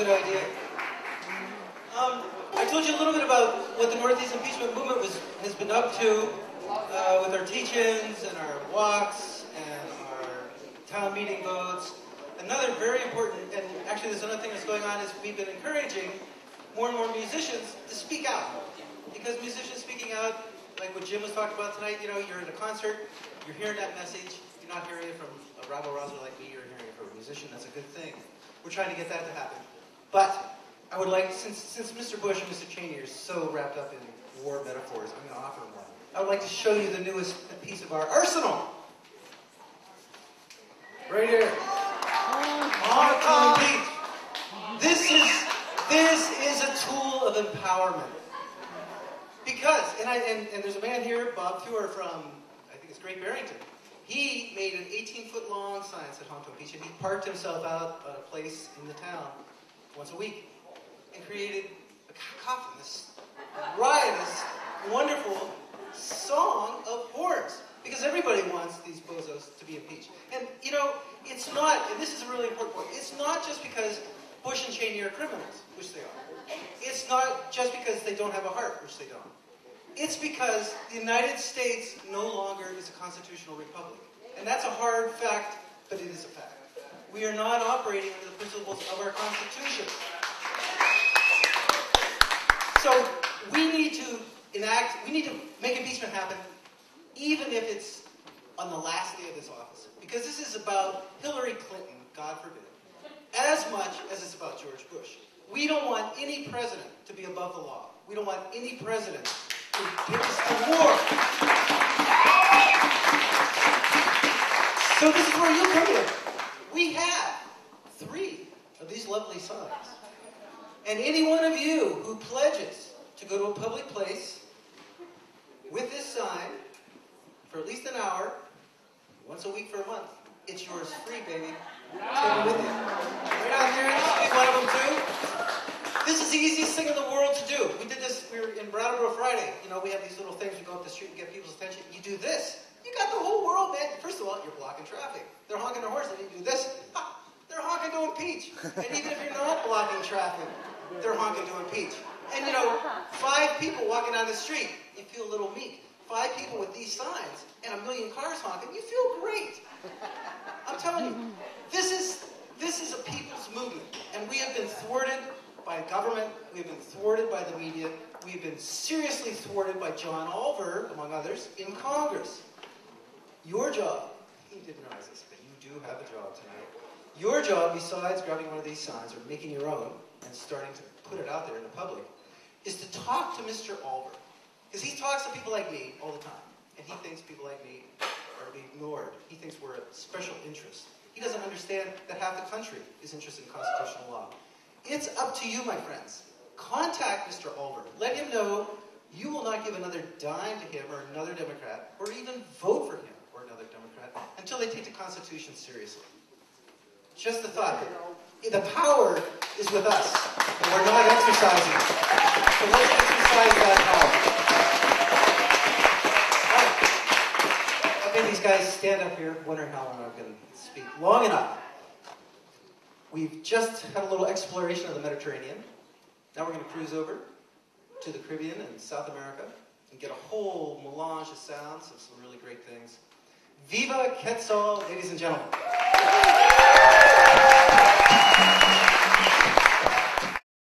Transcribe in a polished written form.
good idea. I told you a little bit about what the Northeast impeachment movement has been up to with our teach-ins and our walks and our town meeting votes. Another very important, and actually there's another thing that's going on, is we've been encouraging more and more musicians to speak out. Because musicians speaking out, like what Jim was talking about tonight, you know, you're at a concert, you're hearing that message, you're not hearing it from a rabble-rouser like me, you're hearing it from a musician, that's a good thing. We're trying to get that to happen. But I would like, since Mr. Bush and Mr. Cheney are so wrapped up in war metaphors, I'm going to offer them one. I would like to show you the newest piece of our arsenal. Right here. Honk, impeach. This is a tool of empowerment. Because, and there's a man here, Bob Thur from, I think it's Great Barrington. He made an 18-foot long sign that said honk, impeach, and he parked himself out at a place in the town once a week and created a cacophony, this riotous, wonderful song of horns. Because everybody wants these bozos to be impeached. And, you know, it's not, and this is a really important point, it's not just because Bush and Cheney are criminals, which they are. It's not just because they don't have a heart, which they don't. It's because the United States no longer is a constitutional republic. And that's a hard fact, but it is a fact. We are not operating under the principles of our Constitution. So we need to make impeachment happen, even if it's on the last day of this office. Because this is about Hillary Clinton, God forbid, as much as it's about George Bush. We don't want any president to be above the law. We don't want any president to take us to war. So this is where you come in. We have 3 of these lovely signs. And any one of you who pledges to go to a public place with this sign for at least an hour, once a week for a month, it's yours free, baby. Take it with you. Right out there, this will be one of them too. This is the easiest thing in the world to do. We did this, we were in Brattleboro Friday. You know, we have these little things, we go up the street and get people's attention. You do this. You got the whole world, man. First of all, you're blocking traffic. They're honking their horns, and you do this. Ha! They're honking to impeach. And even if you're not blocking traffic, they're honking to impeach. And you know, 5 people walking down the street, you feel a little meek. 5 people with these signs and 1 million cars honking, you feel great. I'm telling you, this is a people's movement. And we have been thwarted by government, we've been thwarted by the media, we've been seriously thwarted by John Oliver, among others, in Congress. Your job, he didn't realize this, but you do have a job tonight. Your job, besides grabbing one of these signs or making your own and starting to put it out there in the public, is to talk to Mr. Oliver. Because he talks to people like me all the time. And he thinks people like me are to be ignored. He thinks we're a special interest. He doesn't understand that half the country is interested in constitutional law. It's up to you, my friends. Contact Mr. Oliver. Let him know you will not give another dime to him or another Democrat, or even vote for him or another Democrat, until they take the Constitution seriously. Just the thought that the power is with us, and we're not exercising it. So let's exercise that power. Okay, these guys stand up here, wondering how long I'm going to speak. Long enough. We've just had a little exploration of the Mediterranean. Now we're going to cruise over to the Caribbean and South America and get a whole melange of sounds of some really great things. Viva Quetzal, ladies and gentlemen.